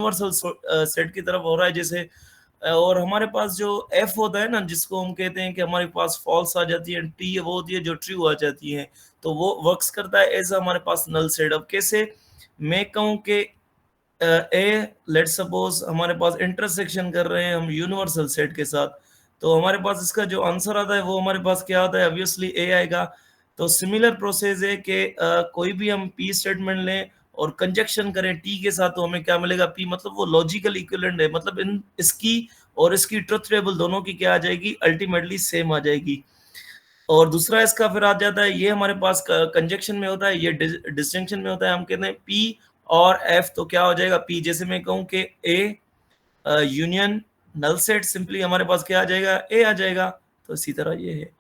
Universal set की तरफ हो रहा है जैसे। और हमारे पास जो एफ होता है ना, जिसको हम कहते हैं कि हमारे पास फॉल्स आ जाती है, टी वो होती है जो ट्रू आ जाती है, तो वो वर्क्स करता है एज हमारे पास नल सेट। अब कैसे मैं कहूँ कि ए लेट सपोज हमारे पास इंटरसेक्शन कर रहे हैं हम यूनिवर्सल सेट के साथ, तो हमारे पास इसका जो आंसर आता है वो हमारे पास क्या आता है, ऑब्वियसली ए आएगा। तो सिमिलर प्रोसेस है कि कोई भी हम पी स्टेटमेंट लें और कंजक्शन करें टी के साथ, तो हमें क्या मिलेगा, पी मतलब वो लॉजिकल इक्विवेलेंट है, मतलब इन इसकी और इसकी ट्रुथ टेबल दोनों की क्या आ जाएगी, अल्टीमेटली सेम आ जाएगी। और दूसरा इसका फिर आ जाता है, ये हमारे पास कंजक्शन में होता है, ये डिस्टिंक्शन में होता है। हम कहते हैं पी और एफ, तो क्या हो जाएगा, पी जैसे मैं कहूँ कि A union null set, simply हमारे पास क्या आ जाएगा, ए आ जाएगा। तो इसी तरह ये है।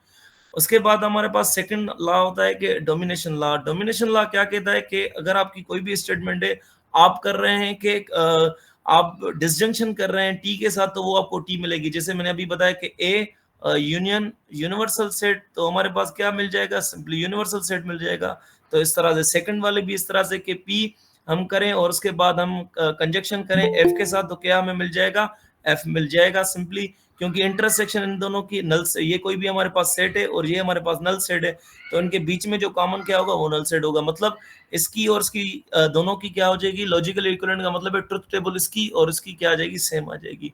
उसके बाद हमारे पास सेकंड लॉ होता है कि डोमिनेशन लॉ। डोमिनेशन लॉ क्या कहता है कि अगर आपकी कोई भी स्टेटमेंट है, आप कर रहे हैं कि आप डिसजंक्शन कर रहे हैं टी के साथ, तो वो आपको टी मिलेगी। जैसे मैंने अभी बताया कि ए यूनियन यूनिवर्सल सेट, तो हमारे पास क्या मिल जाएगा, सिंपली यूनिवर्सल सेट मिल जाएगा। तो इस तरह से सेकंड वाले भी इस तरह से कि पी हम करें और उसके बाद हम कंजक्शन करें एफ के साथ, तो क्या हमें मिल जाएगा, एफ मिल जाएगा सिंपली, क्योंकि इंटरसेक्शन इन दोनों की नल से, ये कोई भी हमारे पास सेट है और ये हमारे पास नल सेट है, तो इनके बीच में जो कॉमन क्या होगा वो नल सेट होगा। मतलब इसकी और इसकी दोनों की क्या हो जाएगी, लॉजिकल इक्विवेलेंट का मतलब है ट्रुथ टेबल इसकी और इसकी क्या आ जाएगी, सेम आ जाएगी।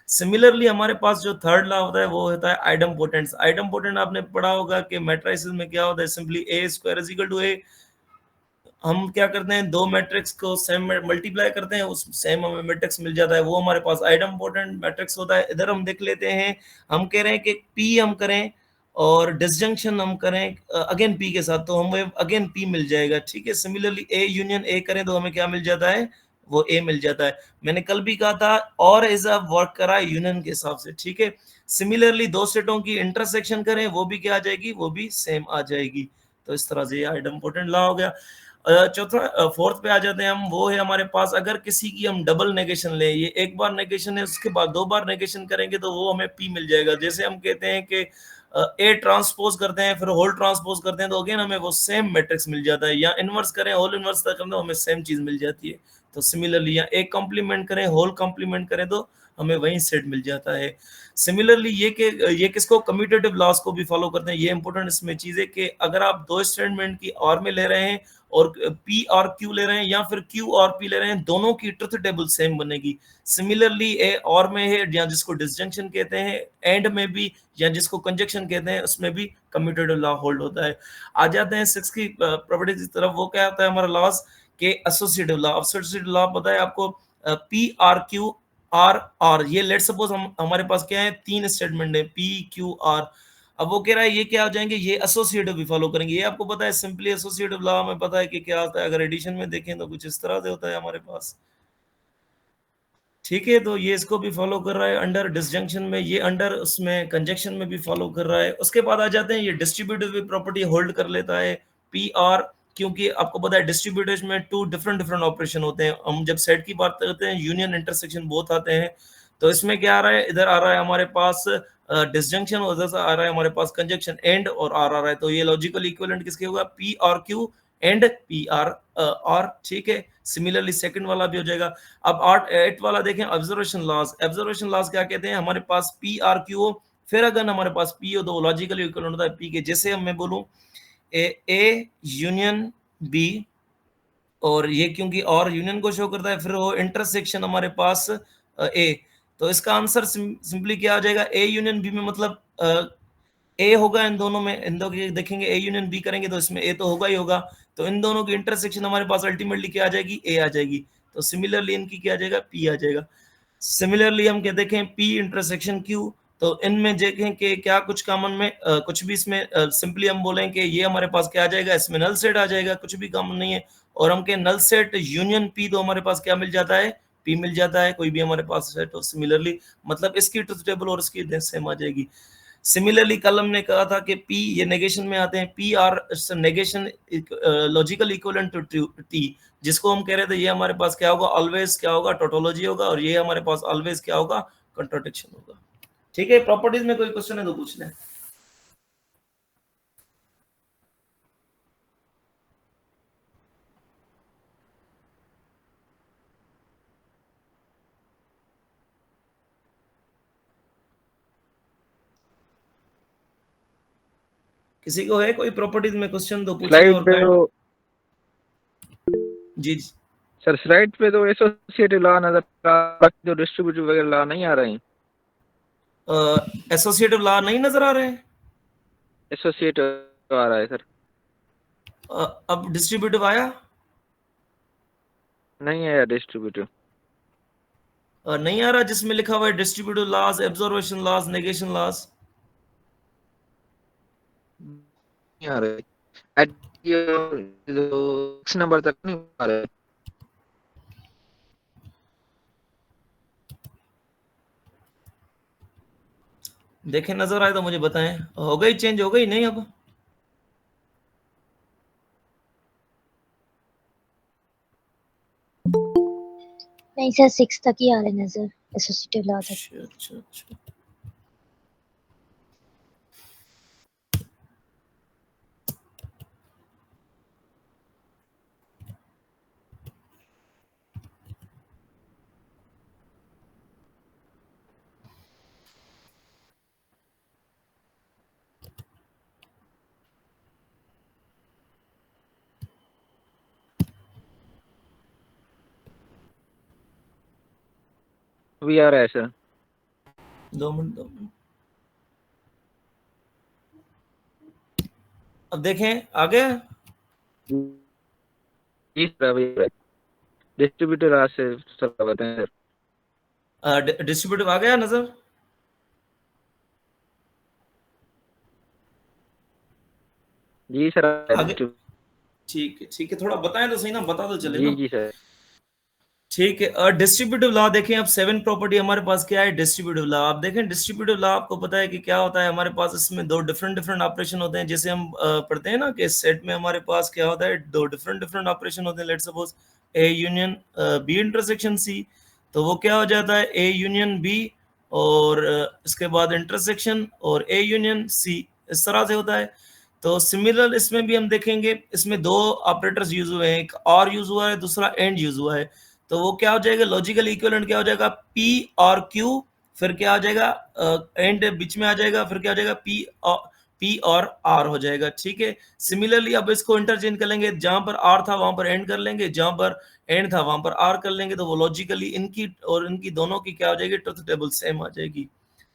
सिमिलरली हमारे पास जो थर्ड लॉ होता है वो होता है आइडम्पोटेंस। आइडम्पोटेंट आपने पढ़ा होगा कि मैट्रिसेस में क्या होता है, simply A square is equal to A. हम क्या करते हैं, दो मैट्रिक्स को सेम मल्टीप्लाई करते हैं, उस सेम हमें मैट्रिक्स मिल जाता है, वो हमारे पास आइडम्पोटेंट मैट्रिक्स होता है। इधर हम देख लेते हैं, हम कह रहे हैं कि पी हम करें और डिसजंक्शन हम करें अगेन पी के साथ, तो हमें अगेन पी मिल जाएगा, ठीक है। सिमिलरली ए यूनियन ए करें तो हमें क्या मिल जाता है, वो ए मिल जाता है। मैंने कल भी कहा था और इज अ वर्क करा है यूनियन के हिसाब से, ठीक है। सिमिलरली दो सेटों की इंटरसेक्शन करें, वो भी क्या आ जाएगी, वो भी सेम आ जाएगी। तो इस तरह से ये आइडम्पोटेंट लॉ हो गया। चौथा फोर्थ पे आ जाते हैं हम, वो है हमारे पास अगर किसी की हम डबल नेगेशन ले, ये एक बार नेगेशन है उसके बाद दो बार नेगेशन करेंगे, तो वो हमें पी मिल जाएगा। जैसे हम कहते हैं कि ए ट्रांसपोज करते हैं फिर होल ट्रांसपोज करते हैं, तो अगेन हमें वो सेम मैट्रिक्स मिल जाता है। या इनवर्स करें होल इनवर्स करते हैं तो हमें सेम चीज मिल जाती है। तो सिमिलरली या एक कॉम्प्लीमेंट करें होल कॉम्प्लीमेंट करें तो हमें वही सेट मिल जाता है। सिमिलरली ये किसको, कम्यूटेटिव लॉस को भी फॉलो करते हैं। ये इंपॉर्टेंट इसमें चीज है कि अगर आप दो स्टेटमेंट की और में ले रहे हैं और पी और क्यू ले रहे हैं या फिर क्यू और पी ले रहे हैं, दोनों की ट्रुथ टेबल सेम बनेगी। सिमिलरली ए और में है, या जिसको डिसजंक्शन कहते हैं, एंड में भी, या जिसको कंजक्शन कहते हैं, उसमें भी कम्यूटेटिव लॉ होल्ड होता है। आ जाते हैं सिक्स की प्रॉपर्टीज की तरफ। वो क्या होता है हमारा लॉस के एसोसिएटिव लॉ। एसोसिएटिव लॉ पता है आपको, P or Q or R, ये लेट सपोज हम हमारे पास क्या है, तीन स्टेटमेंट है पी क्यू आर। अब वो कह रहा है ये क्या हो जाएंगे, ये एसोसिएटिव भी फॉलो करेंगे। ये आपको पता है सिंपली एसोसिएटिव लॉ में पता है कि क्या होता है। अगर एडिशन में देखें तो कुछ इस तरह से होता है हमारे पास, ठीक है। तो ये इसको भी फॉलो कर रहा है अंडर डिसजंक्शन में, ये अंडर उसमें कंजक्शन में भी फॉलो कर रहा है। उसके बाद आ जाते हैं, ये डिस्ट्रीब्यूटिव प्रॉपर्टी होल्ड कर लेता है पी आर, क्योंकि आपको पता है डिस्ट्रीब्यूटिव में टू डिफरेंट डिफरेंट ऑपरेशन होते हैं। हम जब सेट की बात करते हैं यूनियन इंटरसेक्शन बोथ आते हैं। तो इसमें क्या आ रहा है, इधर आ रहा है हमारे पास डिसजंक्शन, उधर से आ रहा है हमारे पास कंजक्शन, एंड और आर आ रहा है। तो ये लॉजिकल इक्विवेलेंट किसके होगा, P or Q and P or R, ठीक है। सिमिलरली सेकंड वाला भी हो जाएगा। अब आठ एट वाला देखें, ऑब्जर्वेशन लॉस। ऑब्जर्वेशन लॉस क्या कहते हैं, हमारे पास पी आर क्यू हो, फिर अगर हमारे पास पी हो तो लॉजिकली इक्विवेलेंट होता है पी के। जैसे हम मैं बोलूं ए यूनियन बी, और ये क्योंकि और यूनियन को शो करता है, फिर वो इंटरसेक्शन हमारे पास ए, तो इसका आंसर सिंपली क्या आ जाएगा, ए यूनियन बी में मतलब ए होगा इन दोनों में, इन दोनों की देखेंगे ए यूनियन बी करेंगे तो इसमें ए तो होगा ही होगा। तो इन दोनों की इंटरसेक्शन हमारे पास अल्टीमेटली क्या आ जाएगी, ए आ जाएगी। तो सिमिलरली इनकी क्या आ जाएगा, पी आ जाएगा। सिमिलरली हम क्या देखें, पी इंटरसेक्शन क्यू, तो इनमें देखें कि क्या कुछ कॉमन में कुछ भी इसमें सिंपली हम बोलें कि ये हमारे पास क्या आ जाएगा, इसमें नल सेट आ जाएगा, कुछ भी कॉमन नहीं है। और हम के नल सेट यूनियन पी, तो हमारे पास क्या मिल जाता है, पी मिल जाता है, कोई भी हमारे पास सेट हो। सिमिलरली मतलब इसकी ट्रुथ टेबल और इसकी सेम आ जाएगी। सिमिलरली कल हमने कहा था कि पी ये नेगेशन में आते हैं, P or negation logical equivalent to T, जिसको हम कह रहे थे ये हमारे पास क्या होगा, ऑलवेज क्या होगा, टोटोलॉजी होगा, और ये हमारे पास ऑलवेज क्या होगा, कंट्राडिक्शन होगा। ठीक है, प्रॉपर्टीज में कोई क्वेश्चन है तो पूछ लें। किसी को है कोई प्रॉपर्टीज में क्वेश्चन तो पूछिए। स्लाइड और पे तो जी सर स्लाइड पे तो एसोसिएटिव लॉ नजर आ रहा है, जो डिस्ट्रीब्यूटिव वगैरह लॉ नहीं आ रहे हैं। एसोसिएटिव लॉ नहीं नजर आ रहे हैं। एसोसिएटिव आ रहा है सर। अब डिस्ट्रीब्यूटिव आया? नहीं है डिस्ट्रीब्यूटिव। नहीं आ रहा, जिसमें लिखा हुआ है distributive laws, absorption laws, negation laws. नहीं आ रहे। एट जो 6 नंबर तक नहीं आ रहे। देखें नजर आए तो मुझे बताएं। हो गई चेंज, हो गई नहीं अब? नहीं सर 6 तक ही आ रहे नजर, एसोसिएटिव लॉ तक। अच्छा अच्छा अच्छा। अभी आ रहा है सर। 2 मिनट। अब देखें आ गया। जी सर अभी डिस्ट्रीब्यूटिव लॉ से सर बताएं सर। डिस्ट्रीब्यूटिव आ गया नजर? जी सर आगे ठीक है, थोड़ा बताएं तो सही ना, बता तो चले जी ना। जी सर। ठीक है, डिस्ट्रीब्यूटिव लॉ देखें। अब 7 प्रॉपर्टी हमारे पास क्या है, डिस्ट्रीब्यूटिव लॉ। आप देखें डिस्ट्रीब्यूटिव लॉ, आपको पता है कि क्या होता है हमारे पास। इसमें 2 डिफरेंट ऑपरेशन होते हैं। जैसे हम पढ़ते हैं ना कि सेट में हमारे पास क्या होता है, 2 डिफरेंट ऑपरेशन होते हैं। Let's suppose A union B intersection C, तो वो क्या हो जाता है, ए यूनियन बी, और इसके बाद इंटरसेक्शन और ए यूनियन सी, इस तरह से होता है। तो सिमिलर इसमें भी हम देखेंगे, इसमें 2 ऑपरेटर्स यूज हुए हैं, एक और यूज हुआ है, दूसरा एंड यूज हुआ है। तो वो क्या हो जाएगा, लॉजिकल इक्विवेलेंट क्या हो जाएगा, पी और क्यू, फिर क्या हो जाएगा, एंड बीच में आ जाएगा, फिर क्या हो जाएगा, पी और आर हो जाएगा। ठीक है, सिमिलरली अब इसको इंटरचेंज कर लेंगे, जहां पर आर था वहां पर एंड कर लेंगे, जहां पर एंड था वहां पर आर कर लेंगे। तो वो लॉजिकली इनकी और इनकी दोनों की क्या हो जाएगी, ट्रुथ टेबल सेम आ जाएगी।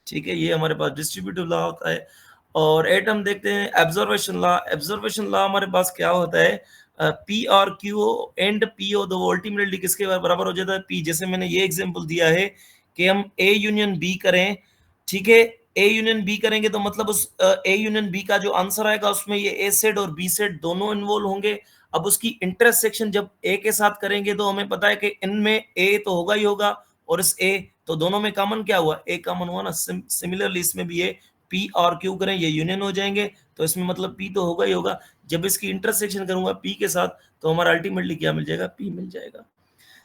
ठीक है, ये हमारे पास डिस्ट्रीब्यूटिव लॉ होता है। और एटम देखते हैं एब्जर्वेशन लॉ। एब्जर्वेशन लॉ हमारे पास क्या होता है, पी और क्यू एंड पी हो, तो वो अल्टीमेटली किसके बराबर हो जाता है, पी। जैसे मैंने ये एग्जांपल दिया है कि हम ए यूनियन बी करें, ठीक है, ए यूनियन बी करेंगे तो मतलब उस ए यूनियन बी का जो आंसर आएगा उसमें ये ए सेट और बी सेट दोनों इन्वॉल्व होंगे। अब उसकी इंटरसेक्शन जब ए के साथ करेंगे तो हमें पता है कि इनमें ए तो होगा ही होगा, और इस ए तो दोनों में कॉमन क्या हुआ, ए कॉमन हुआ ना। सिमिलरली इसमें भी ये पी और क्यू करें, ये यूनियन हो जाएंगे, तो इसमें मतलब पी तो होगा ही होगा। जब इसकी इंटरसेक्शन करूंगा पी के साथ तो हमारा अल्टीमेटली क्या मिल जाएगा, पी मिल जाएगा।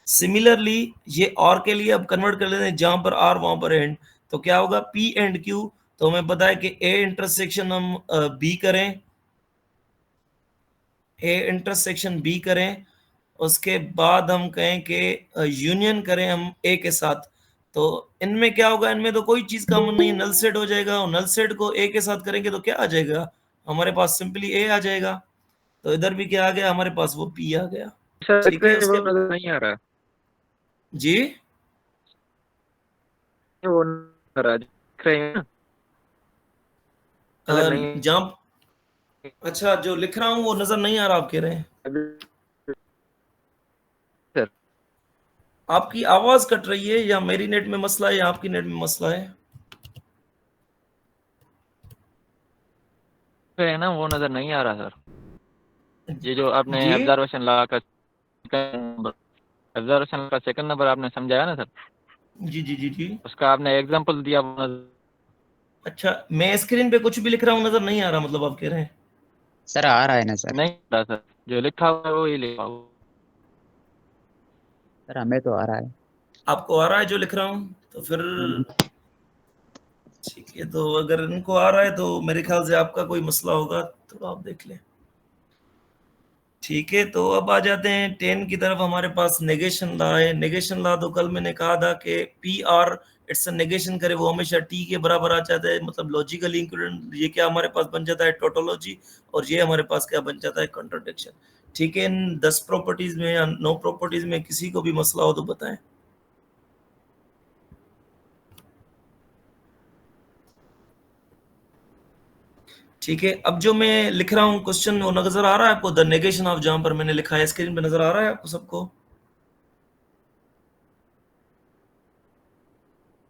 सिमिलरली ये और के लिए अब कन्वर्ट कर लेते हैं, जहां पर आर वहां पर एंड, तो क्या होगा, पी एंड क्यू। तो हमें पता है कि ए इंटरसेक्शन हम बी करें, ए इंटरसेक्शन बी करें, उसके बाद हम कहें कि यूनियन करें हम ए के साथ, तो इनमें क्या होगा, इनमें तो कोई चीज कॉमन नहीं है, नल सेट हो जाएगा, और नल सेट को ए के साथ करेंगे तो क्या आ जाएगा, हमारे पास सिंपली ए आ जाएगा। तो इधर भी क्या आ गया हमारे पास, वो पी आ गया। सर ठीक है, उसके वो नजर नहीं आ रहा। जी वो नजर आ दिख रहे हैं ना, नजर नहीं जंप, अच्छा जो लिख रहा हूँ वो नजर नहीं आ रहा, आप कह रहे हैं। सर। आपकी आवाज कट रही है, या मेरी नेट में मसला है या आपकी नेट में मसला है? है ना, वो नजर नहीं आ रहा सर। ये जो आपने जी ऑब्जर्वेशन लॉ का ऑब्जर्वेशन का सेकंड नंबर आपने समझाया ना सर, जी जी जी जी। उसका आपने एग्जांपल दिया, वो नजर अच्छा, मैं स्क्रीन पे कुछ भी लिख रहा हूँ नजर नहीं आ रहा, मतलब आप कह रहे हैं? सर आ रहा है ना सर? नहीं आ रहा सर, जो लिखा हुआ है वो ही लिखा हुआ। सर हमें तो आ रहा है। आपको आ रहा है जो लिख रहा हूँ, तो फिर हम्म, ठीक है। तो अगर इनको आ रहा है तो मेरे ख्याल से आपका कोई मसला होगा, तो आप देख लें। ठीक है, तो अब आ जाते हैं 10 की तरफ। हमारे पास नेगेशन लॉ है। नेगेशन लॉ तो कल मैंने कहा था कि P R it's a negation करे वो हमेशा टी के बराबर आ जाता है, मतलब लॉजिकली इंक्लूडेड। ये क्या हमारे पास बन जाता है टोटोलॉजी, और ये हमारे पास क्या बन जाता है कॉन्ट्रडिक्शन। ठीक है, इन 10 प्रॉपर्टीज में या 9 प्रॉपर्टीज में किसी को भी मसला हो तो बताएं। ठीक है, अब जो मैं लिख रहा हूँ क्वेश्चन वो नजर आ रहा है आपको, द नेगेशन ऑफ, जहां पर मैंने लिखा है स्क्रीन पे नजर आ रहा है आपको सबको?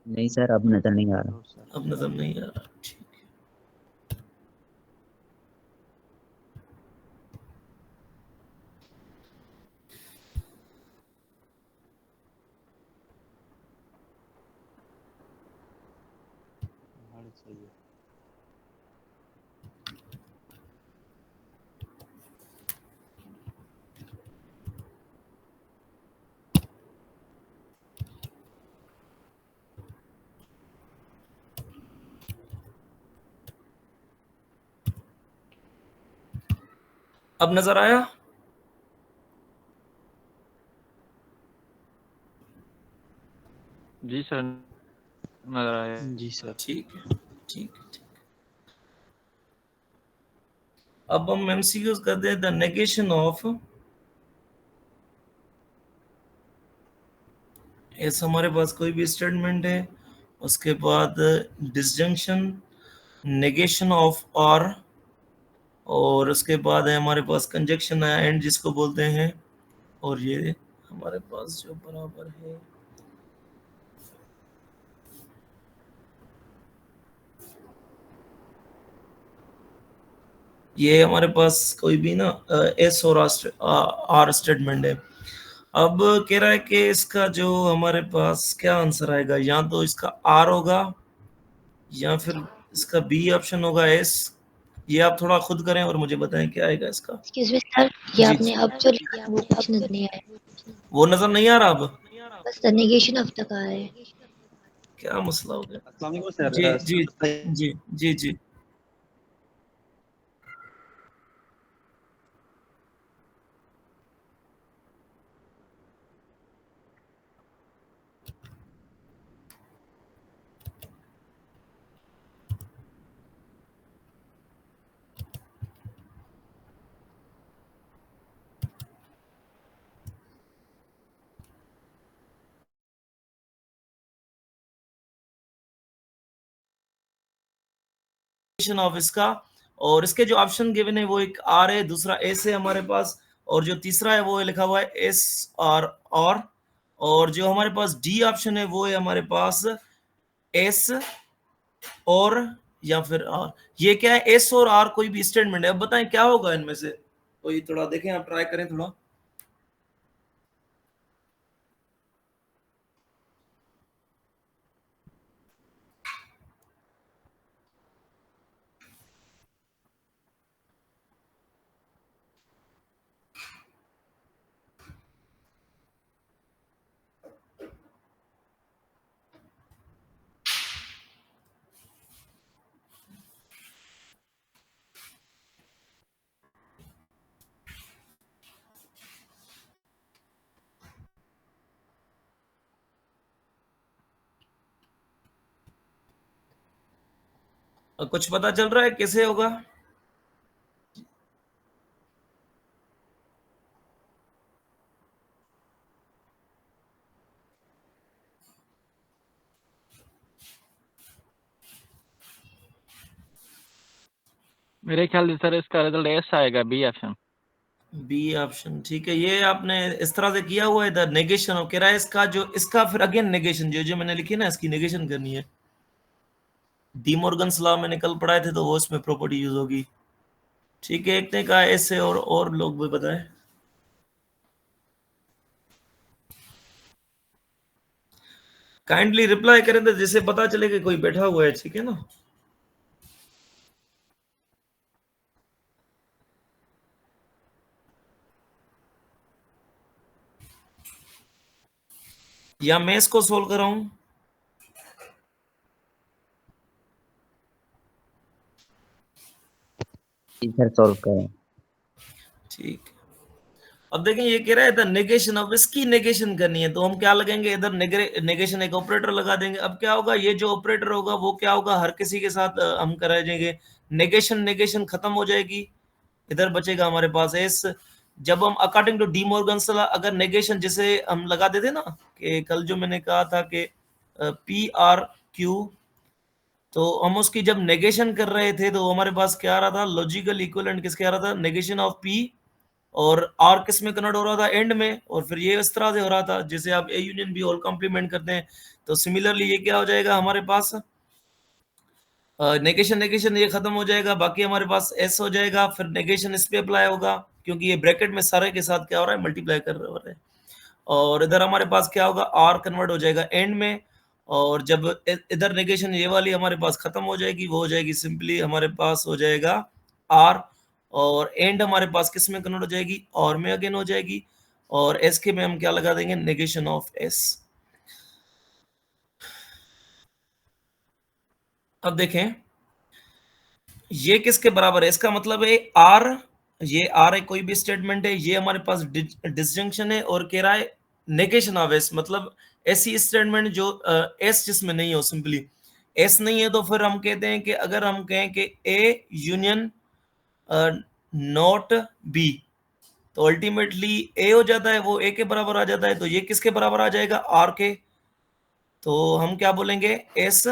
नहीं सर, अब नजर नहीं आ रहा। अब नजर नहीं आ रहा, ठीक है। अब नजर आया? जी सर, नजर आया। जी सर। ठीक है, ठीक है, ठीक। अब हम एमसीक्यूज करते हैं, द नेगेशन ऑफ, ऐसा हमारे पास कोई भी स्टेटमेंट है, उसके बाद डिसजंक्शन, नेगेशन ऑफ और उसके बाद है हमारे पास कंजक्शन एंड जिसको बोलते हैं, और ये हमारे पास जो बराबर है, ये हमारे पास कोई भी ना एस और आर स्टेटमेंट है। अब कह रहा है कि इसका जो हमारे पास क्या आंसर आएगा, या तो इसका आर होगा या फिर इसका बी ऑप्शन होगा एस। ये आप थोड़ा खुद करें और मुझे बताएं क्या आएगा इसका। एक्सक्यूज मी सर, ये जी आपने अब जो लिखा है वो कुछ नजर नहीं आया। वो नजर नहीं आ रहा अब? बस द नेगेशन ऑफ तक आ रहा है। क्या मसला हो गया? अस्सलाम वालेकुम sir. Ji ji ji ji ji. Of इसका, और इसके जो ऑप्शन गिवन है वो एक आर है, दूसरा एस है हमारे पास, और जो तीसरा है वो लिखा हुआ है एस और जो हमारे पास डी ऑप्शन है वो है हमारे पास एस और या फिर आर। ये क्या है, एस और आर कोई भी स्टेटमेंट है। अब बताएं क्या होगा इनमें से, कोई थोड़ा देखें, आप ट्राई करें थोड़ा। कुछ पता चल रहा है कैसे होगा? मेरे ख्याल से सर इसका रिजल्ट एस आएगा, बी ऑप्शन। बी ऑप्शन, ठीक है। ये आपने इस तरह से किया हुआ है, इधर नेगेशन कह रहा है इसका, जो इसका फिर अगेन नेगेशन, जो जो मैंने लिखी है ना, इसकी नेगेशन करनी है। डी मॉर्गन्स लॉ मैंने कल पढ़ाए थे, तो वो इसमें प्रॉपर्टी यूज होगी। ठीक है, एक ने कहा ऐसे, और लोग भी बताएं। काइंडली रिप्लाई करें तो जिससे पता चले कि कोई बैठा हुआ है, ठीक है ना। या मैं इसको सोल्व कर रहा हूं? इधर सॉल्व करें। ठीक है, अब देखें ये कह रहा है द नेगेशन ऑफ, इसकी नेगेशन करनी है, तो हम क्या लगेंगे इधर नेगेशन, एक ऑपरेटर लगा देंगे। अब क्या होगा, ये जो ऑपरेटर होगा वो क्या होगा, हर किसी के साथ हम करा देंगे नेगेशन, नेगेशन खत्म हो जाएगी, इधर बचेगा हमारे पास एस। जब हम according to De Morgan's law अगर नेगेशन जैसे हम लगा देते ना, कि कल जो मैंने कहा था कि पी आर क्यू, तो हम उसकी जब नेगेशन कर रहे थे तो हमारे पास क्या आ रहा था, लॉजिकल इक्विवेलेंट किसके आ रहा था, नेगेशन ऑफ पी, और आर किस में कन्वर्ट हो रहा था, एंड में, और फिर ये इस तरह से हो रहा था जैसे आप A union B whole complement करते हैं। तो सिमिलरली ये क्या हो जाएगा हमारे पास, नेगेशन नेगेशन ये खत्म हो जाएगा, बाकी हमारे पास एस हो जाएगा, फिर नेगेशन इस पे अप्लाई होगा क्योंकि ये ब्रैकेट में सारे के साथ क्या हो रहा है, मल्टीप्लाई कर रहे हैं। और इधर हमारे पास क्या होगा, आर कन्वर्ट हो जाएगा एंड में, और जब इधर नेगेशन ये वाली हमारे पास खत्म हो जाएगी, वो हो जाएगी सिंपली हमारे पास हो जाएगा आर, और एंड हमारे पास किस में कन्वर्ट हो जाएगी, और में अगेन हो जाएगी, और एस के में हम क्या लगा देंगे, नेगेशन ऑफ एस। अब देखें ये किसके बराबर है, इसका मतलब है आर, ये आर है कोई भी स्टेटमेंट है, ये हमारे पास डिसजंक्शन है, और कह रहा है नेगेशन ऑफ एस, मतलब ऐसी स्टेटमेंट जो एस जिसमें नहीं हो, सिंपली एस नहीं है, तो फिर हम कहते हैं कि अगर हम कहें कि ए यूनियन नॉट बी, तो अल्टीमेटली ए हो जाता है, वो ए के बराबर आ जाता है, तो ये किसके बराबर आ जाएगा, आर के। तो हम क्या बोलेंगे, एस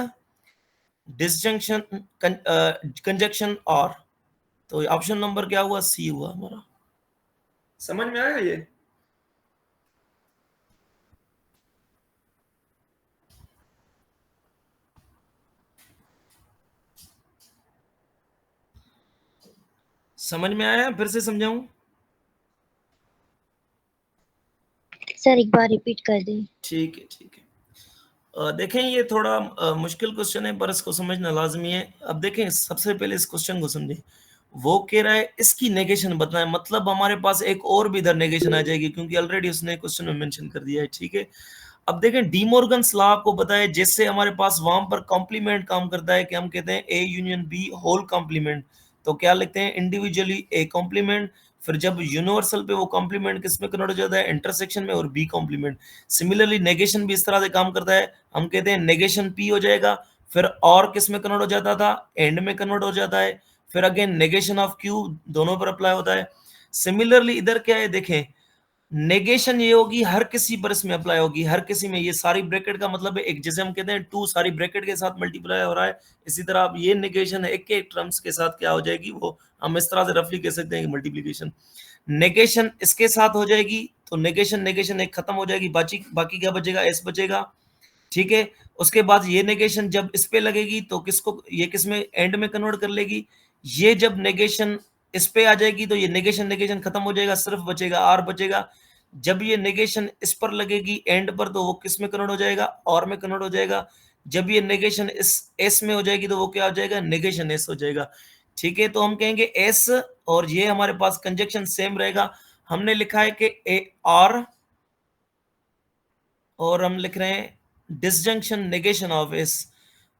डिसजंक्शन कंजक्शन आर, तो ऑप्शन नंबर क्या हुआ, सी हुआ हमारा। समझ में आया ये? समझ में आया, फिर से समझाऊं? सर एक बार रिपीट कर दें। ठीक है ठीक है। देखें ये थोड़ा मुश्किल क्वेश्चन है पर इसको समझना लाजमी है। अब देखें सबसे पहले इस क्वेश्चन को समझें, वो कह रहा है इसकी नेगेशन बताएं, मतलब हमारे पास एक और भी इधर नेगेशन आ जाएगी क्योंकि ऑलरेडी उसने क्वेश्चन में मेंशन कर दिया है, ठीक है। अब देखें डी मॉर्गन्स लॉ आपको बताया, जैसे हमारे पास वहां पर कॉम्प्लीमेंट काम करता है कि हम कहते हैं A union B whole complement, तो क्या लिखते हैं इंडिविजुअली ए कॉम्प्लीमेंट, फिर जब यूनिवर्सल पे वो कॉम्प्लीमेंट किस में कन्वर्ट हो जाता है, इंटरसेक्शन में, और बी कॉम्प्लीमेंट। सिमिलरली नेगेशन भी इस तरह से काम करता है, हम कहते हैं नेगेशन पी हो जाएगा, फिर और किस में कन्वर्ट हो जाता था, एंड में कन्वर्ट हो जाता है, फिर अगेन नेगेशन ऑफ क्यू दोनों पर अप्लाई होता है। सिमिलरली इधर क्या है देखें, नेगेशन ये होगी हर किसी पर इसमें अप्लाई होगी, हर किसी में, ये सारी ब्रैकेट का मतलब है एक, जैसे हम कहते हैं टू सारी ब्रैकेट के साथ मल्टीप्लाई हो रहा है, इसी तरह आप ये नेगेशन है एक के टर्म्स के साथ क्या हो जाएगी, वो हम इस तरह से रफली कह सकते हैं कि मल्टीप्लीकेशन। नेगेशन इसके साथ हो जाएगी तो नेगेशन नेगेशन एक खत्म हो जाएगी, बाकी बाकी क्या बचेगा, एस बचेगा, ठीक है। उसके बाद ये नेगेशन जब इस पे लगेगी तो किसको, ये किस में, एंड में कन्वर्ट कर लेगी। ये जब नेगेशन इस पे आ जाएगी तो ये नेगेशन नेगेशन खत्म हो जाएगा, सिर्फ बचेगा आर बचेगा। जब ये नेगेशन इस पर लगेगी एंड पर तो वो किस में कन्वर्ट हो जाएगा, और में कन्वर्ट हो जाएगा। जब ये नेगेशन इस एस में हो जाएगी तो वो क्या हो जाएगा, नेगेशन एस हो जाएगा, ठीक है। तो हम कहेंगे एस, और ये हमारे पास कंजक्शन सेम रहेगा। हमने लिखा है कि ए आर, और हम लिख रहे हैं डिसजंक्शन नेगेशन ऑफ एस।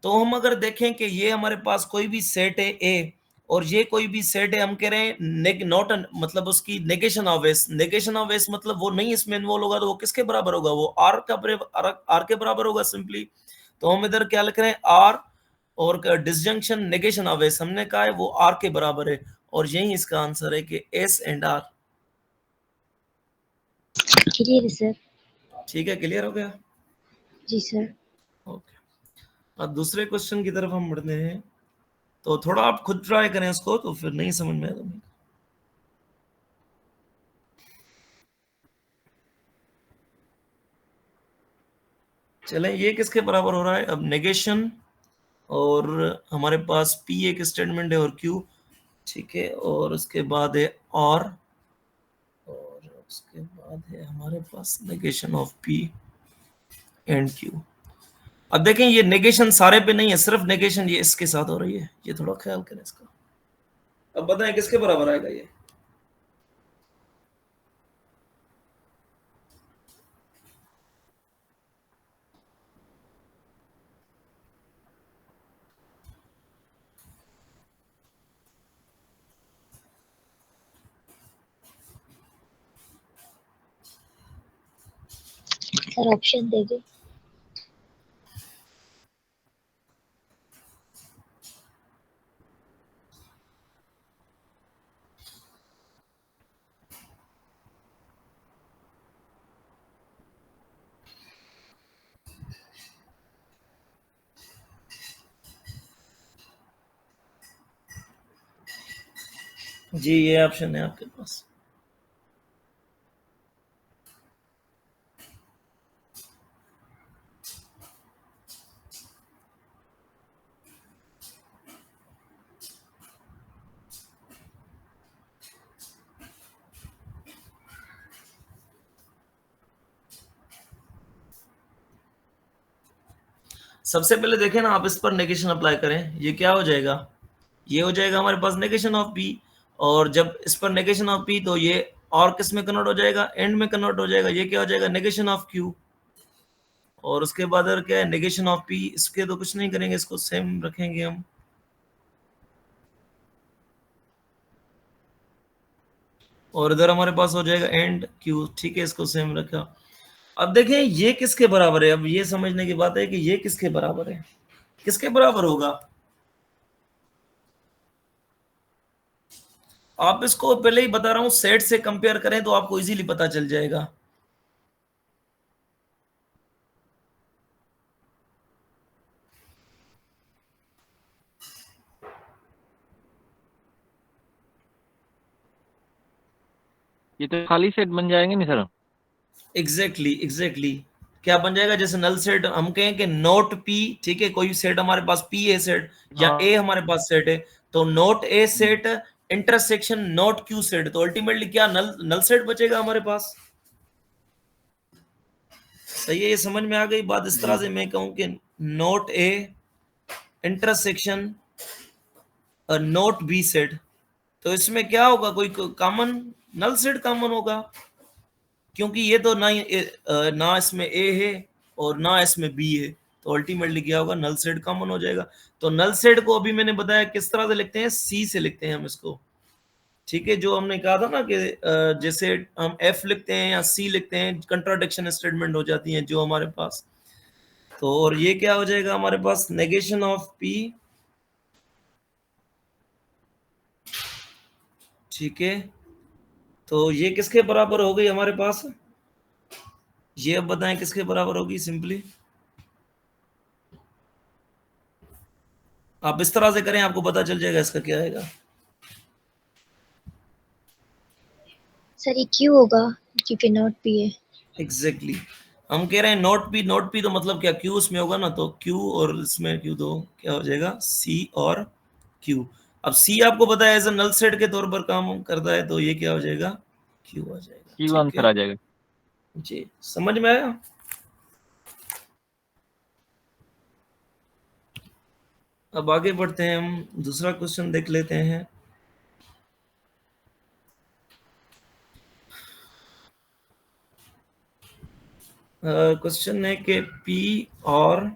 तो हम अगर देखें कि ये हमारे पास कोई भी सेट है ए, और ये कोई भी सेट है, हम कह रहे हैं नॉट मतलब उसकी negation of S, negation of S मतलब वो नहीं इसमें इन्वॉल्व होगा, तो वो किसके बराबर होगा, वो आर का आर के बराबर होगा सिंपली। तो हम इधर क्या लिख रहे हैं, आर, और डिसजंक्शन नेगेशन ऑफ एस हमने कहा है वो आर के बराबर है, और यही इसका आंसर है कि एस एंड आर। क्लियर है सर? ठीक है, क्लियर हो गया? जी सर। ओके, अब दूसरे क्वेश्चन की तरफ हम बढ़ते हैं, तो थोड़ा आप खुद ट्राई करें इसको, तो फिर नहीं समझ में आया तो चलें। ये किसके बराबर हो रहा है, अब नेगेशन, और हमारे पास पी एक स्टेटमेंट है और क्यू, ठीक है, और उसके बाद है और उसके बाद है हमारे पास negation of P and Q. अब देखें ये नेगेशन सारे पे नहीं है, सिर्फ नेगेशन ये इसके साथ हो रही है, ये थोड़ा ख्याल करें इसका। अब बताएं किसके बराबर आएगा ये, सर ऑप्शन दे दे। जी ये ऑप्शन है आपके पास। सबसे पहले देखें ना, आप इस पर नेगेशन अप्लाई करें, ये क्या हो जाएगा, ये हो जाएगा हमारे पास नेगेशन ऑफ पी, और जब इस पर नेगेशन ऑफ पी तो ये और किस में कन्वर्ट हो जाएगा, एंड में कन्वर्ट हो जाएगा, ये क्या हो जाएगा, नेगेशन ऑफ क्यू। और उसके बाद अगर क्या है, नेगेशन ऑफ पी, इसके तो कुछ नहीं करेंगे, इसको सेम रखेंगे हम। और इधर हमारे पास हो जाएगा एंड क्यू, ठीक है, इसको सेम रखा। अब देखें ये किसके बराबर है, अब ये समझने की बात है कि ये किसके बराबर है, किसके बराबर होगा। आप इसको पहले ही बता रहा हूं, सेट से कंपेयर करें तो आपको इजीली पता चल जाएगा। ये तो खाली सेट बन जाएंगे नहीं सर? एग्जैक्टली क्या बन जाएगा, जैसे नल सेट हम कहें कि नोट पी, ठीक है, कोई सेट हमारे पास पी है सेट, या ए हमारे पास सेट है, तो not A set intersection not Q set, तो अल्टीमेटली क्या नल सेट बचेगा हमारे पास। सही है, ये समझ में आ गई बात। इस तरह से मैं कहूं कि not A intersection not B set, तो इसमें क्या होगा, कोई कॉमन नल सेट कॉमन होगा, क्योंकि ये तो ना इसमें ए है और ना इसमें बी है, तो अल्टीमेटली क्या होगा, नल सेट कॉमन हो जाएगा। तो नल सेट को अभी मैंने बताया किस तरह से लिखते हैं, सी से लिखते हैं हम इसको, ठीक है, जो हमने कहा था ना कि जैसे हम एफ लिखते हैं या सी लिखते हैं, कंट्राडिक्शन स्टेटमेंट हो जाती हैं जो हमारे पास। तो और ये क्या हो जाएगा हमारे पास, नेगेशन ऑफ पी, ठीक है, तो ये किसके बराबर हो गई हमारे पास, ये अब बताएं किसके बराबर होगी। सिंपली आप इस तरह से करें, आपको पता चल जाएगा इसका क्या आएगा। सर ये क्यों होगा, क्योंकि नोट पी है। एग्जैक्टली हम कह रहे हैं नोट पी तो मतलब क्या, क्यू उसमें होगा ना, तो क्यू और इसमें क्यू, तो क्या हो जाएगा, सी और क्यू। अब सी आपको पता है एज अ नल सेट के तौर पर काम करता है, तो ये क्या हो जाएगा, क्यू आ जाएगा, क्यू ठीक आंसर है आ जाएगा। जी, समझ में आया। अब आगे बढ़ते हैं, हम दूसरा क्वेश्चन देख लेते हैं। क्वेश्चन है कि पी और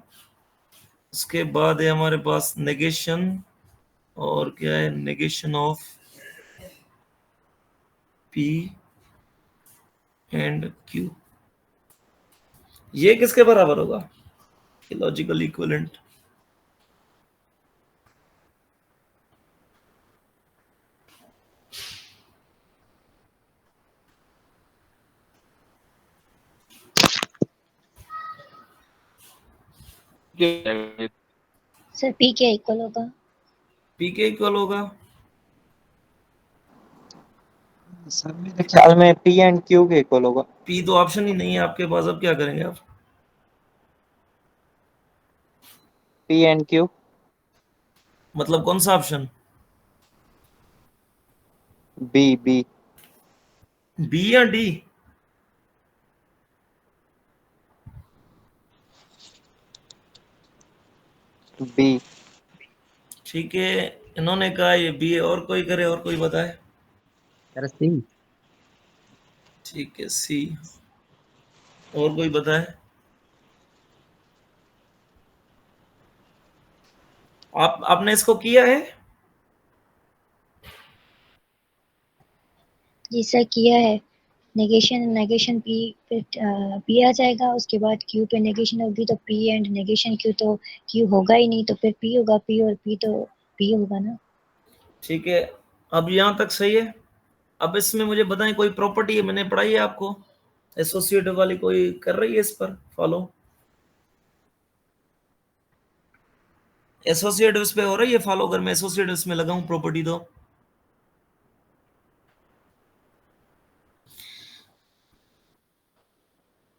उसके बाद है हमारे पास नेगेशन, और क्या है, negation of P and Q, ये किसके बराबर होगा, लॉजिकल इक्विवेलेंट। सर पी क्या इक्वल होगा। पी के इक्वल होगा, सर मेरे ख्याल में पी एंड क्यू के इक्वल होगा। पी तो ऑप्शन ही नहीं है आपके पास, अब क्या करेंगे आप, पी एंड क्यू, मतलब कौन सा ऑप्शन, बी बी बी या डी। बी। ठीक है, इन्होंने कहा ये बी है, और कोई करे, और कोई बताए। सर सी। ठीक है सी, और कोई बताए। आपने इसको किया है, जी सर किया है। नेगेशन नेगेशन पी पे पी आ जाएगा, उसके बाद क्यू पे नेगेशन होगी तो पी एंड नेगेशन क्यू, तो क्यू होगा ही नहीं, तो फिर पी होगा, पी और पी तो पी होगा ना। ठीक है, अब यहाँ तक सही है। अब इसमें मुझे बताएं कोई प्रॉपर्टी है मैंने पढ़ाई है आपको एसोसिएटिव वाली, कोई कर रही है इस पर फॉलो? एसोसिएटिव्स पे हो रही है फॉलो? अगर मैं एसोसिएटिव्स में लगाऊं प्रॉपर्टी तो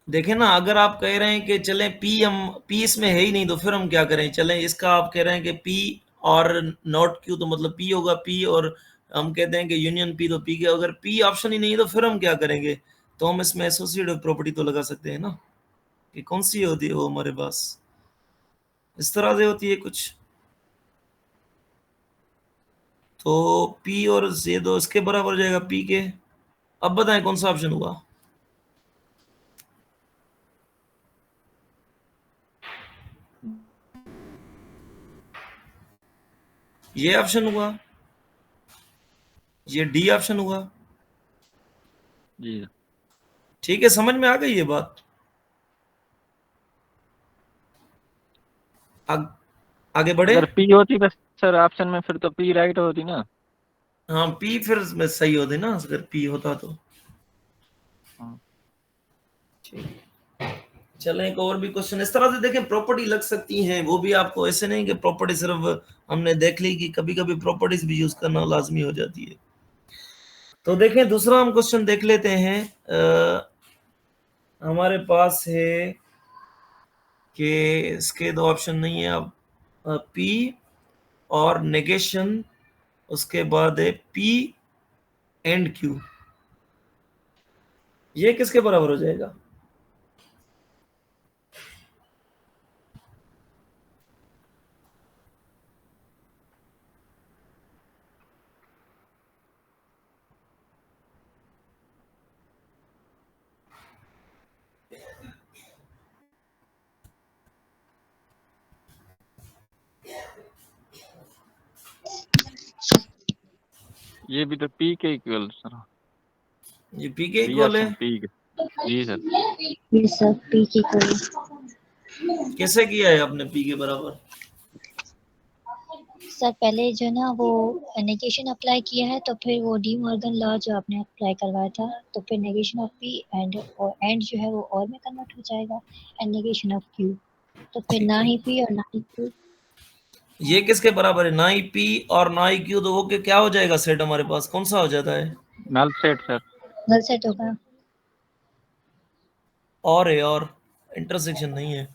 देखें ना, अगर आप कह रहे हैं कि चलें पी, हम पी इसमें है ही नहीं तो फिर हम क्या करें? चलें इसका आप कह रहे हैं कि पी और नॉट क्यू, तो मतलब पी होगा पी, और हम कहते हैं कि यूनियन पी, तो पी के अगर पी ऑप्शन ही नहीं है तो फिर हम क्या करेंगे? तो हम इसमें एसोसिएटिव प्रॉपर्टी तो लगा सकते हैं ना, कि कौन सी होती है वो हमारे पास, इस तरह से होती है कुछ। तो P और ये दो इसके बराबर हो जाएगा P के। अब बताएं कौन सा ऑप्शन हुआ? ये ऑप्शन हुआ, ये डी ऑप्शन हुआ। जी ठीक है, समझ में आ गई ये बात? आगे बढ़े। अगर पी होती बस सर ऑप्शन में, फिर तो पी राइट होती ना। हाँ, P फिर में सही होती ना अगर P होता तो। हाँ। ठीक, चलें एक और भी क्वेश्चन इस तरह से देखें। प्रॉपर्टी लग सकती हैं, वो भी आपको ऐसे नहीं कि प्रॉपर्टी सिर्फ हमने देख ली, कि कभी कभी प्रॉपर्टीज भी यूज करना लाजमी हो जाती है। तो देखें दूसरा हम क्वेश्चन देख लेते हैं। हमारे पास है कि इसके दो ऑप्शन नहीं है। अब P और नेगेशन, उसके बाद है P एंड Q, ये किसके बराबर हो जाएगा? ये भी तो पी के इक्वल सर। ये P के बी इक्वल है। ऑप्शन पी के। जी सर। ये सब पी की कोई। कैसे किया है आपने P के बराबर? सर पहले जो ना वो नेगेशन अप्लाई किया है, तो फिर वो डी मॉर्गन लॉ जो आपने अप्लाई करवाया था, तो फिर नेगेशन ऑफ पी एंड, और एंड जो है वो और में कन्वर्ट हो जाएगा, एंड नेगेशन ऑफ क्यू, तो फिर ठीक ना है, ही पी और ना ही क्यू। ये किसके बराबर है? ना ही P और ना ही Q, तो वो क्या हो जाएगा सेट हमारे पास, कौन सा हो जाता है? Null set sir. Null set होगा। और है, और इंटरसेक्शन नहीं है।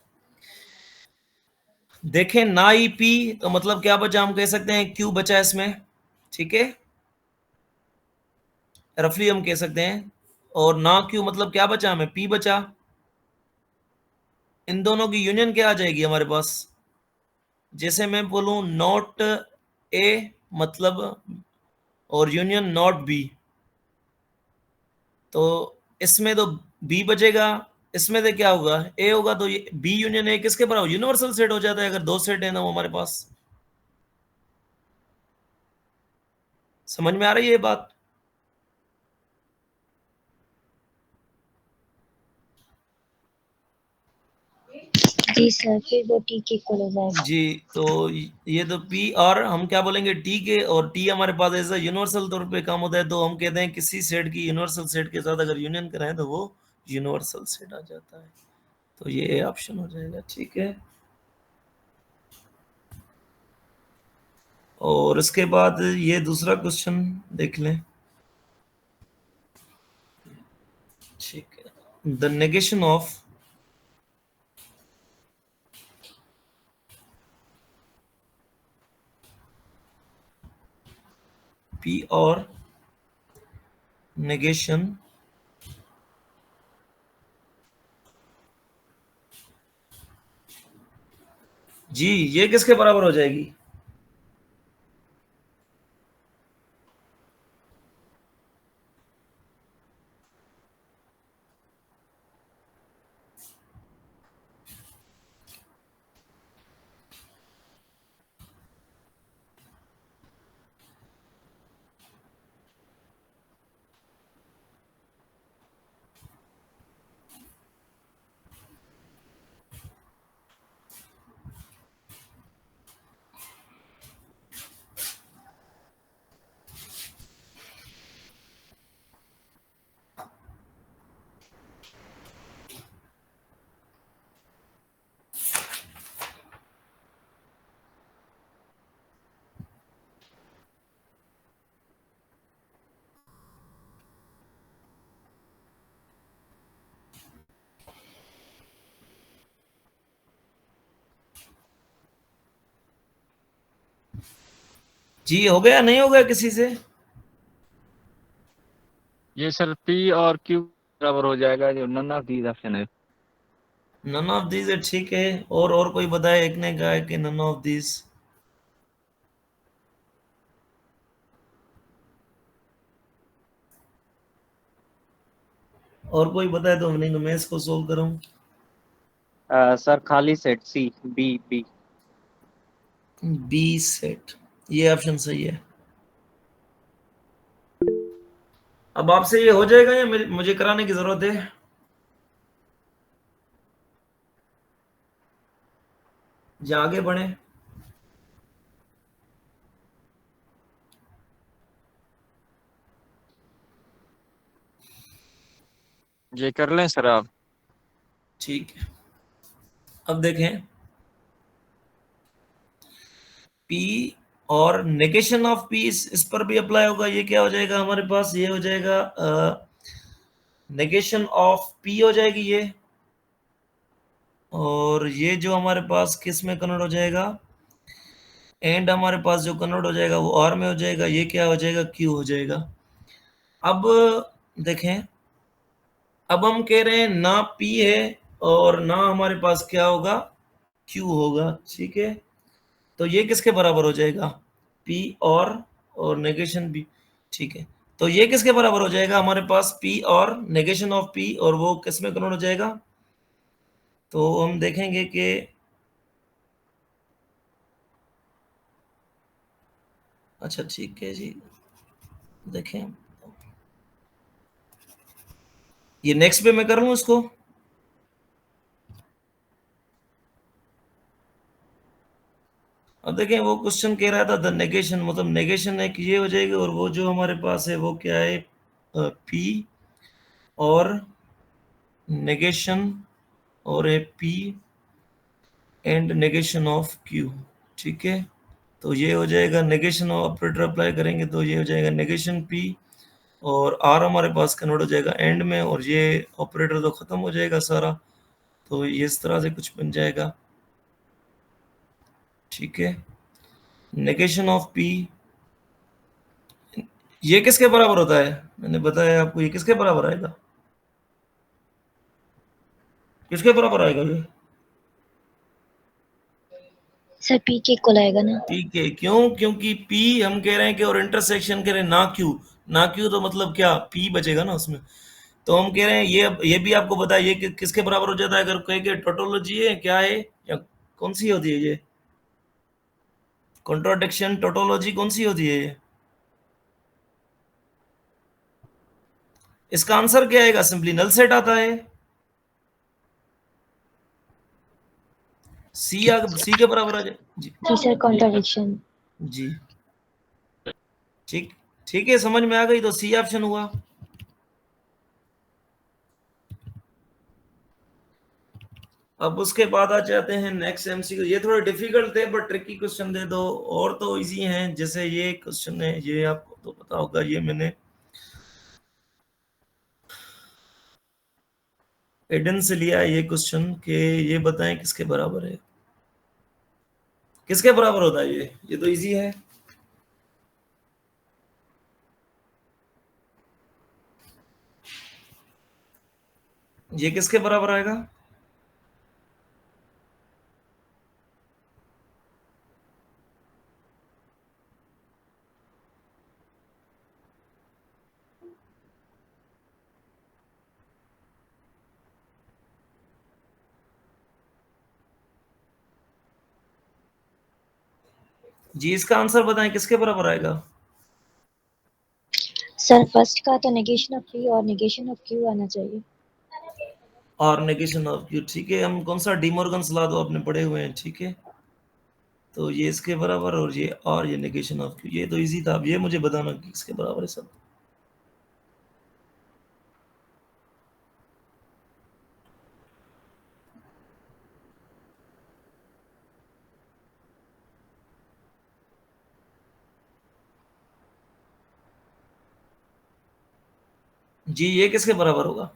देखें ना ही P तो मतलब क्या बचा? हम कह सकते हैं Q बचा इसमें, ठीक है, रफली हम कह सकते हैं। और ना Q मतलब क्या बचा? हमें P बचा। इन दोनों की यूनियन क्या आ जाएगी हमारे पास? जैसे मैं बोलूं नॉट ए मतलब, और यूनियन नॉट बी, तो इसमें तो बी बचेगा, इसमें से क्या होगा? ए होगा। तो ये बी यूनियन ए किसके बराबर? यूनिवर्सल सेट हो जाता है अगर दो सेट है ना वो हमारे पास। समझ में आ रही है ये बात? जी सर, फिर वो टी के इक्वल हो जाएगा। जी, तो ये तो पी, और हम क्या बोलेंगे टी के, और टी हमारे पास ऐसा यूनिवर्सल तौर पे काम होता है, तो हम कहते हैं किसी सेट की यूनिवर्सल सेट के साथ अगर यूनियन कराएं तो वो यूनिवर्सल सेट आ जाता है। तो ये ऑप्शन हो जाएगा, ठीक है। और इसके बाद ये दूसरा क्वेश्चन देख लें, ठीक है। द नेगेशन ऑफ पी और नेगेशन जी, ये किसके बराबर हो जाएगी? जी हो गया, नहीं हो गया किसी से? ये सर पी और क्यू बराबर हो जाएगा, जो नन ऑफ दीज ऑप्शन है। नन ऑफ दीज है, ठीक है। और कोई बताए? एक ने कहा है कि नन ऑफ दीज। और कोई बताए तो नहीं तो मैं इसको सोल्व करूं। सर खाली सेट सी, बी बी। बी सेट, ये ऑप्शन सही है। अब आपसे ये हो जाएगा या मुझे कराने की जरूरत है? या आगे बढ़े? ये कर लें सर आप? ठीक है, अब देखें। P और नेगेशन ऑफ P इस पर भी अप्लाई होगा। ये क्या हो जाएगा हमारे पास? ये हो जाएगा नेगेशन ऑफ P हो जाएगी ये। और ये जो हमारे पास किस में कन्वर्ट हो जाएगा? एंड हमारे पास जो कन्वर्ट हो जाएगा वो R में हो जाएगा। ये क्या हो जाएगा? Q हो जाएगा। अब देखें, अब हम कह रहे हैं ना P है और ना हमारे पास क्या होगा? Q होगा, ठीक है। तो ये किसके बराबर हो जाएगा? P और नेगेशन B, ठीक है। तो ये किसके बराबर हो जाएगा? हमारे पास P और नेगेशन ऑफ P, और वो किस में कन्वर्ट हो जाएगा? तो हम देखेंगे कि अच्छा ठीक है जी, देखें ये नेक्स्ट पे मैं कर लूं इसको। अब देखें, वो क्वेश्चन कह रहा था द नेगेशन, मतलब नेगेशन है कि ये हो जाएगी, और वो जो हमारे पास है वो क्या है? P और नेगेशन, और है P and negation of Q, ठीक है। तो ये हो जाएगा नेगेशन ऑपरेटर अप्लाई करेंगे तो ये हो जाएगा नेगेशन P, और R हमारे पास कन्वर्ट हो जाएगा एंड में, और ये ऑपरेटर तो खत्म हो जाएगा सारा। तो ये इस तरह से कुछ बन जाएगा, ठीक है। नेगेशन ऑफ P, ये किसके बराबर होता है? मैंने बताया आपको, ये किसके बराबर आएगा? किसके बराबर आएगा ये? सर पी के इक्वल आएगा ना। P के, क्यों? क्योंकि P हम कह रहे हैं कि, और इंटरसेक्शन कह रहे हैं ना Q। ना Q तो मतलब क्या? P बचेगा ना उसमें। तो हम कह रहे हैं ये भी आपको पता है ये किसके बराबर हो जाता है? अगर कहे कि टोटोलॉजी है क्या है, या कौन सी होती है ये? कॉन्ट्राडिक्शन टोटोलॉजी कौन सी होती है ये? इसका आंसर क्या आएगा? सिंपली नल सेट आता है। सी के बराबर आ जाए जी। जी सर कॉन्ट्राडिक्शन। जी ठीक, ठीक है, समझ में आ गई। तो सी ऑप्शन हुआ। अब उसके बाद आ जाते हैं नेक्स्ट एमसीक्यू। ये थोड़े डिफिकल्ट थे बट ट्रिकी क्वेश्चन दे दो। और तो इजी हैं, जैसे ये क्वेश्चन है, ये आपको तो पता होगा। ये मैंने एडन से लिया है ये क्वेश्चन के, ये बताएं किसके बराबर है? किसके बराबर होता है ये तो इजी है। ये किसके बराबर आएगा? जी इसका आंसर बताएं किसके बराबर आएगा? सर फर्स्ट का तो नेगेशन ऑफ पी और नेगेशन ऑफ क्यू आना चाहिए। और नेगेशन ऑफ क्यू, ठीक है। हम कौन सा डीमोर्गन ला दो आपने पढ़े हुए हैं, ठीक है। तो ये इसके बराबर, और ये नेगेशन ऑफ क्यू, ये तो इजी था। अब ये मुझे बताना कि किसके बराबर है सब। जी ये किसके बराबर होगा?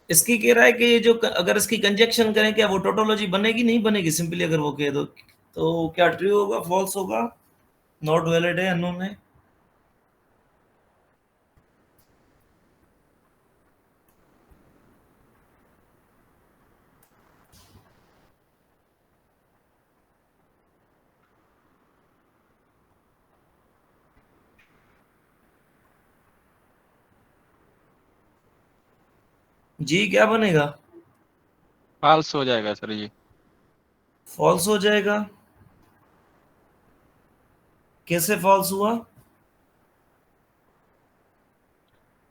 इसकी कह रहा है कि ये जो अगर इसकी कंजक्शन करें क्या वो टोटोलॉजी बनेगी नहीं बनेगी, सिंपली अगर वो कह दो तो क्या ट्रू होगा फॉल्स होगा, नॉट वैलिड है, अननोन है। जी क्या बनेगा? फॉल्स हो जाएगा सर ये। फॉल्स हो जाएगा? कैसे फॉल्स हुआ?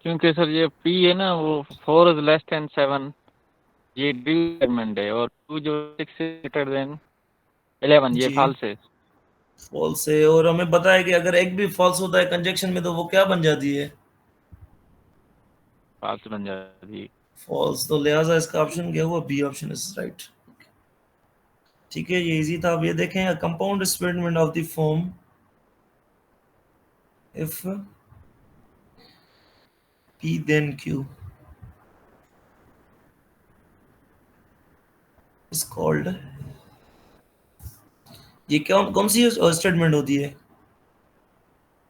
क्योंकि सर ये P है ना वो 4 इज लेस देन 7, ये डिटरमिनेंट है, और 2 जो 6 से ग्रेटर देन 11 ये जी फॉल्स है। फॉल्स है, और हमें पता है कि अगर एक भी फॉल्स होता है कंजक्शन में तो वो क्या बन जाती है? फॉल्स बन जाती है। फॉल्स, तो लिहाजा इसका ऑप्शन क्या हुआ? B option is right. ठीक है, ये इजी था। अब ये देखें, compound statement of the form if P then Q is called, ये कौन सी स्टेटमेंट होती है?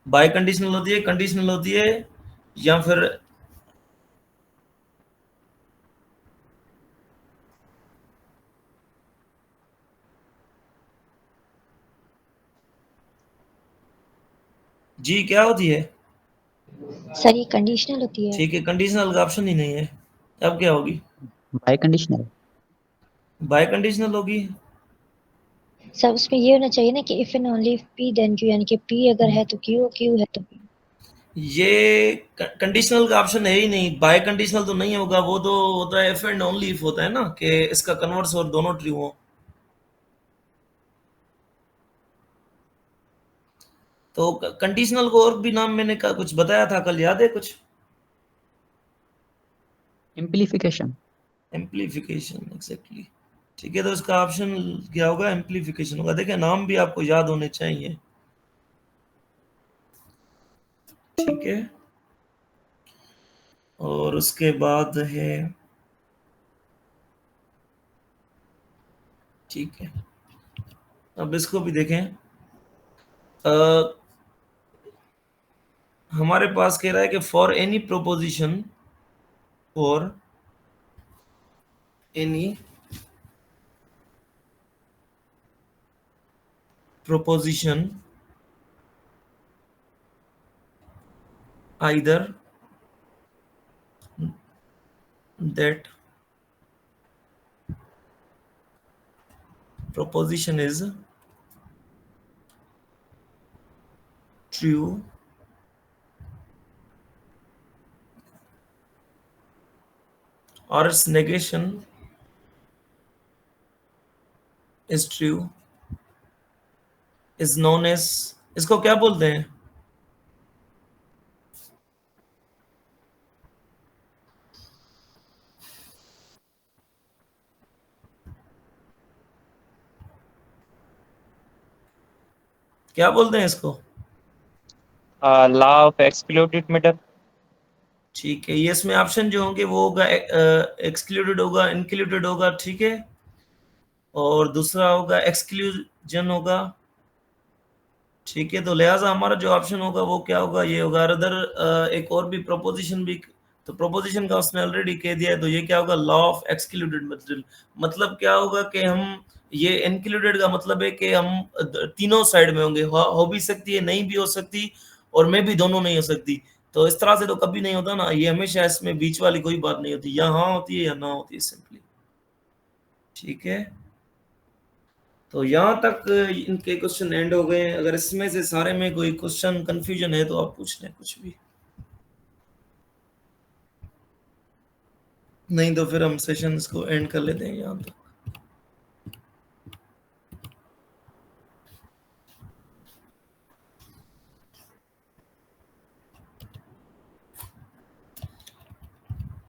बाय कंडीशनल होती है, कंडीशनल होती है, या फिर जी क्या होती है? सर ये कंडीशनल होती है। ठीक है, कंडीशनल का ऑप्शन ही नहीं है, अब क्या होगी? Biconditional. बाय कंडीशनल होगी। सर उसमें ये होना चाहिए ना कि if and only P then Q, यानी कि P अगर है तो Q, Q है तो P। ये कंडीशनल का ऑप्शन है ही नहीं, बाय कंडीशनल तो नहीं होगा, वो तो होता है इफ एंड ओनली इफ होता है ना, कि इसका कन्वर्स और दोनों ट्रू हो। तो कंडीशनल को और भी नाम मैंने कुछ बताया था कल, याद है कुछ? सिंपलीफिकेशन। Amplification, exactly. ठीक है, तो इसका ऑप्शन क्या होगा? एम्प्लीफिकेशन होगा। देखिए नाम भी आपको याद होने चाहिए। ठीक है, और उसके बाद है, ठीक है, अब इसको भी देखें। हमारे पास कह रहा है कि for any proposition, for any proposition either that proposition is true or its negation is true is known as, इसको क्या बोलते हैं? क्या बोलते हैं इसको? Law of excluded method. ठीक है, ये इसमें ऑप्शन जो होंगे वो होगा एक्सक्लूडेड होगा, इंक्लूडेड होगा, ठीक है, और दूसरा होगा एक्सक्लूजन होगा। ठीक है, तो लिहाजा हमारा जो ऑप्शन होगा वो क्या होगा? ये होगा। अदर एक और भी प्रोपोजिशन भी, तो प्रोपोजिशन का उसने ऑलरेडी कह दिया है, तो ये क्या होगा? Law of excluded material. मतलब क्या होगा कि हम, ये इंक्लूडेड का मतलब है कि हम तीनों साइड में होंगे, हो भी सकती है, नहीं भी हो सकती, और मैं भी दोनों नहीं हो सकती। तो इस तरह से तो कभी नहीं होता ना, ये हमेशा इसमें बीच वाली कोई बात नहीं होती, या हाँ होती है या ना होती है, सिंपली। ठीक है, तो यहाँ तक इनके क्वेश्चन एंड हो गए। अगर इसमें से सारे में कोई क्वेश्चन कंफ्यूजन है तो आप पूछ लें कुछ भी, नहीं तो फिर हम सेशन को एंड कर लेते हैं यहाँ तक।